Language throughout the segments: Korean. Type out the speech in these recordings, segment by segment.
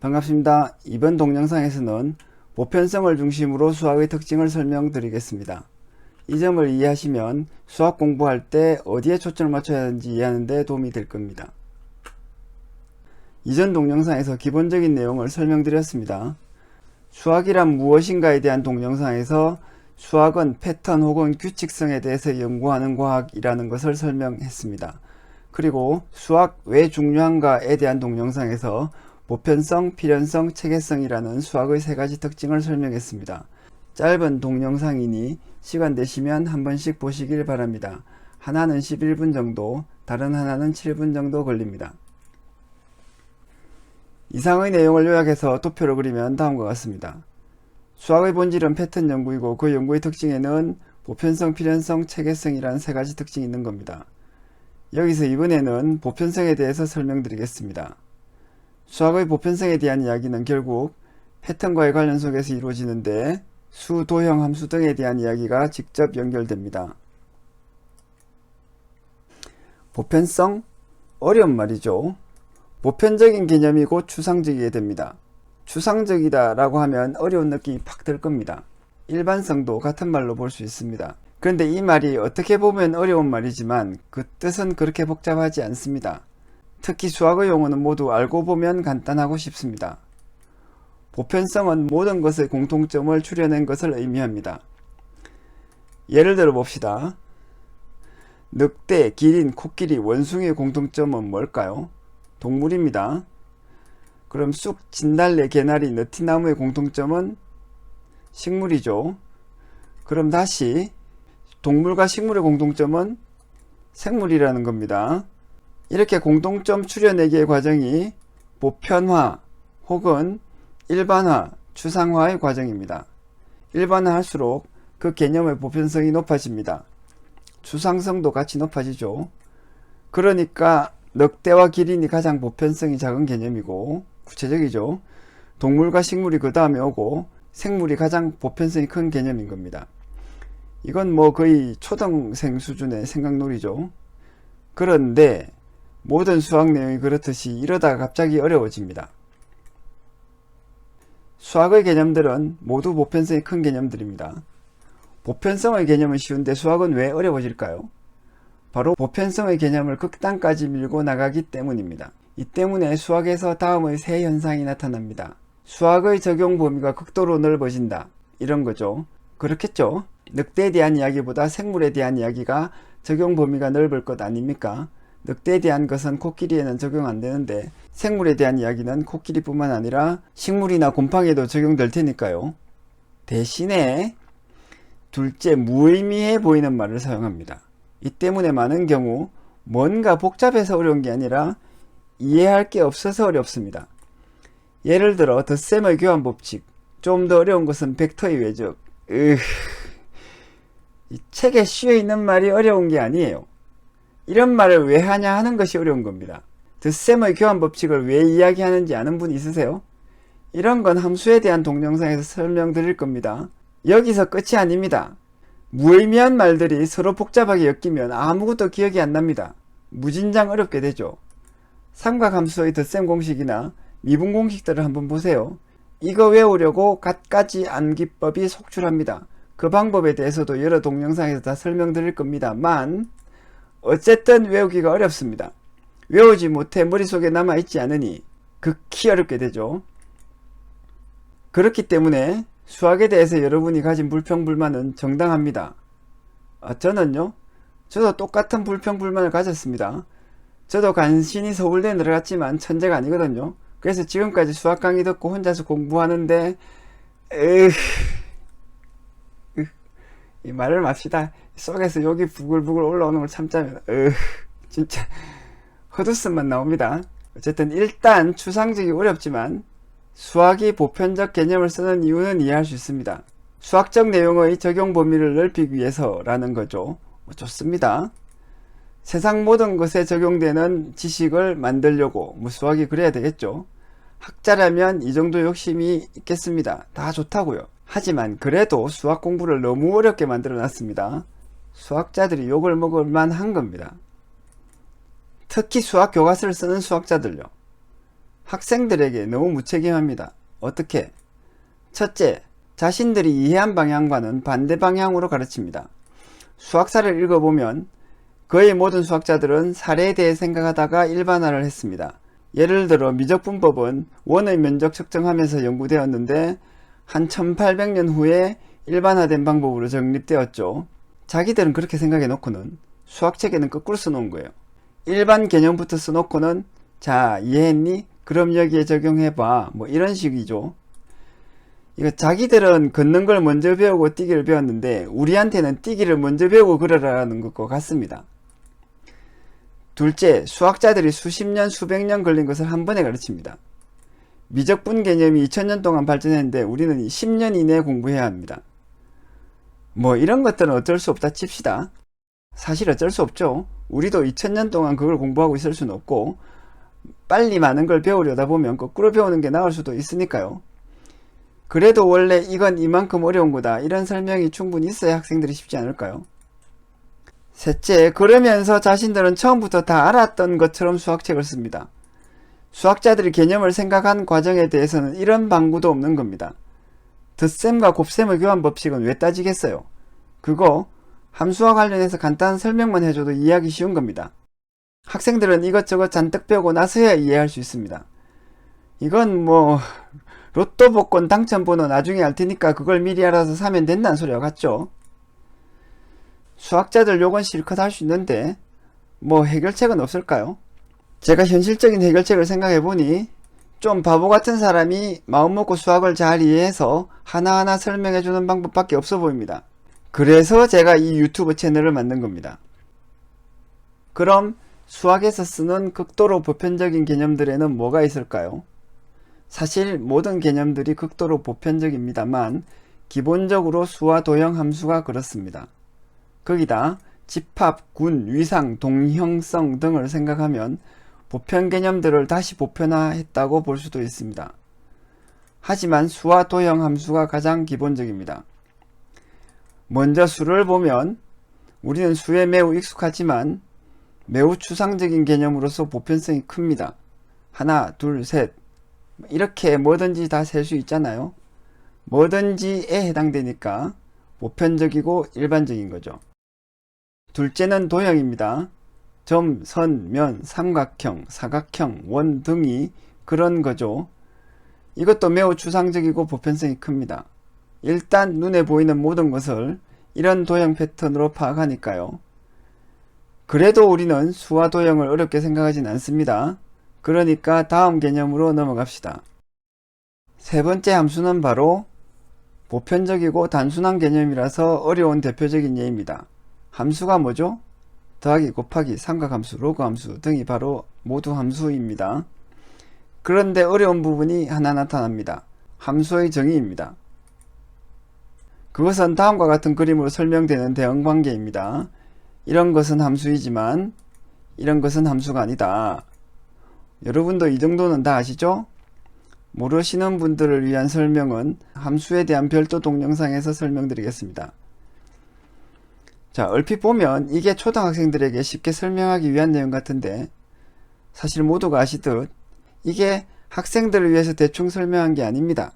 반갑습니다. 이번 동영상에서는 보편성을 중심으로 수학의 특징을 설명드리겠습니다. 이 점을 이해하시면 수학 공부할 때 어디에 초점을 맞춰야 하는지 이해하는 데 도움이 될 겁니다. 이전 동영상에서 기본적인 내용을 설명드렸습니다. 수학이란 무엇인가에 대한 동영상에서 수학은 패턴 혹은 규칙성에 대해서 연구하는 과학이라는 것을 설명했습니다. 그리고 수학 왜 중요한가에 대한 동영상에서 보편성, 필연성, 체계성이라는 수학의 세 가지 특징을 설명했습니다. 짧은 동영상이니 시간 되시면 한 번씩 보시길 바랍니다. 하나는 11분 정도, 다른 하나는 7분 정도 걸립니다. 이상의 내용을 요약해서 도표를 그리면 다음과 같습니다. 수학의 본질은 패턴 연구이고 그 연구의 특징에는 보편성, 필연성, 체계성이라는 세 가지 특징이 있는 겁니다. 여기서 이번에는 보편성에 대해서 설명드리겠습니다. 수학의 보편성에 대한 이야기는 결국 패턴과의 관련 속에서 이루어지는데 수, 도형, 함수 등에 대한 이야기가 직접 연결됩니다. 보편성? 어려운 말이죠. 보편적인 개념이 곧 추상적이게 됩니다. 추상적이다 라고 하면 어려운 느낌이 팍 들 겁니다. 일반성도 같은 말로 볼 수 있습니다. 그런데 이 말이 어떻게 보면 어려운 말이지만 그 뜻은 그렇게 복잡하지 않습니다. 특히 수학의 용어는 모두 알고 보면 간단하고 쉽습니다. 보편성은 모든 것의 공통점을 추려낸 것을 의미합니다. 예를 들어 봅시다. 늑대, 기린, 코끼리, 원숭이의 공통점은 뭘까요? 동물입니다. 그럼 쑥, 진달래, 개나리, 느티나무의 공통점은 식물이죠. 그럼 다시 동물과 식물의 공통점은 생물이라는 겁니다. 이렇게 공통점 추려내기의 과정이 보편화 혹은 일반화, 추상화의 과정입니다. 일반화할수록 그 개념의 보편성이 높아집니다. 추상성도 같이 높아지죠. 그러니까 늑대와 기린이 가장 보편성이 작은 개념이고 구체적이죠. 동물과 식물이 그 다음에 오고 생물이 가장 보편성이 큰 개념인 겁니다. 이건 뭐 거의 초등생 수준의 생각놀이죠. 그런데 모든 수학 내용이 그렇듯이 이러다가 갑자기 어려워집니다. 수학의 개념들은 모두 보편성이 큰 개념들입니다. 보편성의 개념은 쉬운데 수학은 왜 어려워질까요? 바로 보편성의 개념을 극단까지 밀고 나가기 때문입니다. 이 때문에 수학에서 다음의 세 현상이 나타납니다. 수학의 적용 범위가 극도로 넓어진다. 이런 거죠. 그렇겠죠? 늑대에 대한 이야기보다 생물에 대한 이야기가 적용 범위가 넓을 것 아닙니까? 늑대에 대한 것은 코끼리에는 적용 안 되는데 생물에 대한 이야기는 코끼리뿐만 아니라 식물이나 곰팡이에도 적용될 테니까요. 대신에 둘째, 무의미해 보이는 말을 사용합니다. 이 때문에 많은 경우 뭔가 복잡해서 어려운 게 아니라 이해할 게 없어서 어렵습니다. 예를 들어 덧셈의 교환법칙, 좀 더 어려운 것은 벡터의 외적. 이 책에 씌어있는 말이 어려운 게 아니에요. 이런 말을 왜 하냐 하는 것이 어려운 겁니다. 덧셈의 교환법칙을 왜 이야기하는지 아는 분 있으세요? 이런 건 함수에 대한 동영상에서 설명드릴 겁니다. 여기서 끝이 아닙니다. 무의미한 말들이 서로 복잡하게 엮이면 아무것도 기억이 안 납니다. 무진장 어렵게 되죠. 삼각함수의 덧셈 공식이나 미분 공식들을 한번 보세요. 이거 외우려고 갖가지 암기법이 속출합니다. 그 방법에 대해서도 여러 동영상에서 다 설명드릴 겁니다만 어쨌든 외우기가 어렵습니다. 외우지 못해 머릿속에 남아있지 않으니 극히 어렵게 되죠. 그렇기 때문에 수학에 대해서 여러분이 가진 불평불만은 정당합니다. 저는요? 저도 똑같은 불평불만을 가졌습니다. 저도 간신히 서울대에 들어갔지만 천재가 아니거든요. 그래서 지금까지 수학 강의 듣고 혼자서 공부하는데 이 말을 맙시다. 속에서 욕이 부글부글 올라오는 걸 참자면 진짜 헛웃음만 나옵니다. 어쨌든 일단 추상적이 어렵지만 수학이 보편적 개념을 쓰는 이유는 이해할 수 있습니다. 수학적 내용의 적용 범위를 넓히기 위해서라는 거죠. 좋습니다. 세상 모든 것에 적용되는 지식을 만들려고 수학이 그래야 되겠죠. 학자라면 이 정도 욕심이 있겠습니다. 다 좋다고요. 하지만 그래도 수학 공부를 너무 어렵게 만들어 놨습니다. 수학자들이 욕을 먹을 만한 겁니다. 특히 수학 교과서를 쓰는 수학자들요. 학생들에게 너무 무책임합니다. 어떻게? 첫째, 자신들이 이해한 방향과는 반대 방향으로 가르칩니다. 수학사를 읽어보면 거의 모든 수학자들은 사례에 대해 생각하다가 일반화를 했습니다. 예를 들어 미적분법은 원의 면적 측정하면서 연구되었는데 한 1800년 후에 일반화된 방법으로 정립되었죠. 자기들은 그렇게 생각해 놓고는 수학책에는 거꾸로 써놓은 거예요. 일반 개념부터 써놓고는 자, 이해했니? 그럼 여기에 적용해봐. 뭐 이런 식이죠. 이거 자기들은 걷는 걸 먼저 배우고 뛰기를 배웠는데 우리한테는 뛰기를 먼저 배우고 그러라는 것과 같습니다. 둘째, 수학자들이 수십 년, 수백 년 걸린 것을 한 번에 가르칩니다. 미적분 개념이 2000년 동안 발전했는데 우리는 10년 이내에 공부해야 합니다. 뭐 이런 것들은 어쩔 수 없다 칩시다. 사실 어쩔 수 없죠. 우리도 2000년 동안 그걸 공부하고 있을 수는 없고 빨리 많은 걸 배우려다 보면 거꾸로 배우는 게 나을 수도 있으니까요. 그래도 원래 이건 이만큼 어려운 거다 이런 설명이 충분히 있어야 학생들이 쉽지 않을까요? 셋째, 그러면서 자신들은 처음부터 다 알았던 것처럼 수학책을 씁니다. 수학자들이 개념을 생각한 과정에 대해서는 이런 방구도 없는 겁니다. 덧셈과 곱셈의 교환 법칙은 왜 따지겠어요? 그거 함수와 관련해서 간단한 설명만 해줘도 이해하기 쉬운 겁니다. 학생들은 이것저것 잔뜩 배우고 나서야 이해할 수 있습니다. 이건 뭐 로또 복권 당첨번호 나중에 알 테니까 그걸 미리 알아서 사면 된다는 소리와 같죠. 수학자들 욕은 실컷 할 수 있는데 뭐 해결책은 없을까요? 제가 현실적인 해결책을 생각해보니 좀 바보 같은 사람이 마음먹고 수학을 잘 이해해서 하나하나 설명해주는 방법밖에 없어 보입니다. 그래서 제가 이 유튜브 채널을 만든 겁니다. 그럼 수학에서 쓰는 극도로 보편적인 개념들에는 뭐가 있을까요? 사실 모든 개념들이 극도로 보편적입니다만 기본적으로 수와 도형 함수가 그렇습니다. 거기다 집합, 군, 위상, 동형성 등을 생각하면 보편 개념들을 다시 보편화했다고 볼 수도 있습니다. 하지만 수와 도형 함수가 가장 기본적입니다. 먼저 수를 보면 우리는 수에 매우 익숙하지만 매우 추상적인 개념으로서 보편성이 큽니다. 하나, 둘, 셋 이렇게 뭐든지 다 셀 수 있잖아요. 뭐든지에 해당되니까 보편적이고 일반적인 거죠. 둘째는 도형입니다. 점, 선, 면, 삼각형, 사각형, 원 등이 그런 거죠. 이것도 매우 추상적이고 보편성이 큽니다. 일단 눈에 보이는 모든 것을 이런 도형 패턴으로 파악하니까요. 그래도 우리는 수와 도형을 어렵게 생각하진 않습니다. 그러니까 다음 개념으로 넘어갑시다. 세 번째 함수는 바로 보편적이고 단순한 개념이라서 어려운 대표적인 예입니다. 함수가 뭐죠? 더하기, 곱하기, 삼각함수, 로그함수 등이 바로 모두 함수입니다. 그런데 어려운 부분이 하나 나타납니다. 함수의 정의입니다. 그것은 다음과 같은 그림으로 설명되는 대응관계입니다. 이런 것은 함수이지만 이런 것은 함수가 아니다. 여러분도 이 정도는 다 아시죠? 모르시는 분들을 위한 설명은 함수에 대한 별도 동영상에서 설명드리겠습니다. 자, 얼핏 보면 이게 초등학생들에게 쉽게 설명하기 위한 내용 같은데 사실 모두가 아시듯 이게 학생들을 위해서 대충 설명한 게 아닙니다.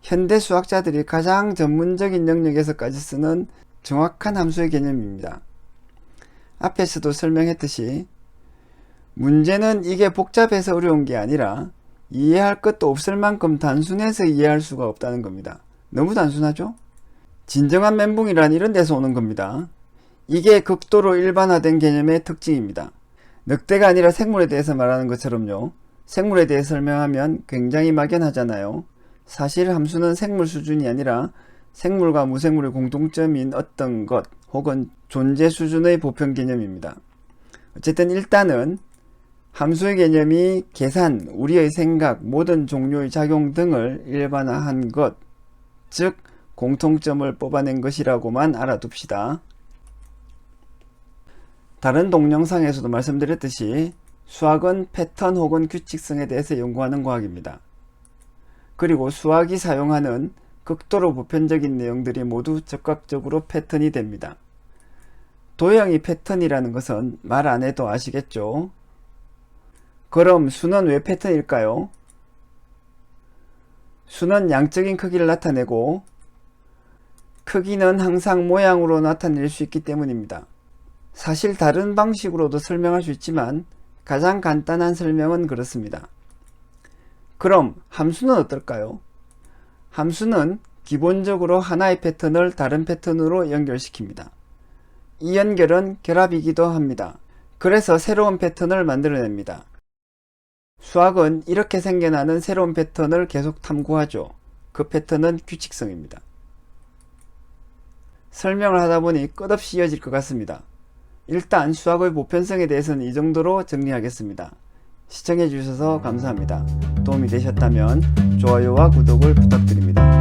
현대 수학자들이 가장 전문적인 영역에서까지 쓰는 정확한 함수의 개념입니다. 앞에서도 설명했듯이 문제는 이게 복잡해서 어려운 게 아니라 이해할 것도 없을 만큼 단순해서 이해할 수가 없다는 겁니다. 너무 단순하죠? 진정한 멘붕이란 이런 데서 오는 겁니다. 이게 극도로 일반화된 개념의 특징입니다. 늑대가 아니라 생물에 대해서 말하는 것처럼요. 생물에 대해 설명하면 굉장히 막연하잖아요. 사실 함수는 생물 수준이 아니라 생물과 무생물의 공통점인 어떤 것 혹은 존재 수준의 보편 개념입니다. 어쨌든 일단은 함수의 개념이 계산, 우리의 생각, 모든 종류의 작용 등을 일반화한 것, 즉 공통점을 뽑아낸 것이라고만 알아둡시다. 다른 동영상에서도 말씀드렸듯이 수학은 패턴 혹은 규칙성에 대해서 연구하는 과학입니다. 그리고 수학이 사용하는 극도로 보편적인 내용들이 모두 적극적으로 패턴이 됩니다. 도형이 패턴이라는 것은 말 안 해도 아시겠죠? 그럼 수는 왜 패턴일까요? 수는 양적인 크기를 나타내고 크기는 항상 모양으로 나타낼 수 있기 때문입니다. 사실 다른 방식으로도 설명할 수 있지만 가장 간단한 설명은 그렇습니다. 그럼 함수는 어떨까요? 함수는 기본적으로 하나의 패턴을 다른 패턴으로 연결시킵니다. 이 연결은 결합이기도 합니다. 그래서 새로운 패턴을 만들어냅니다. 수학은 이렇게 생겨나는 새로운 패턴을 계속 탐구하죠. 그 패턴은 규칙성입니다. 설명을 하다 보니 끝없이 이어질 것 같습니다. 일단 수학의 보편성에 대해서는 이 정도로 정리하겠습니다. 시청해 주셔서 감사합니다. 도움이 되셨다면 좋아요와 구독을 부탁드립니다.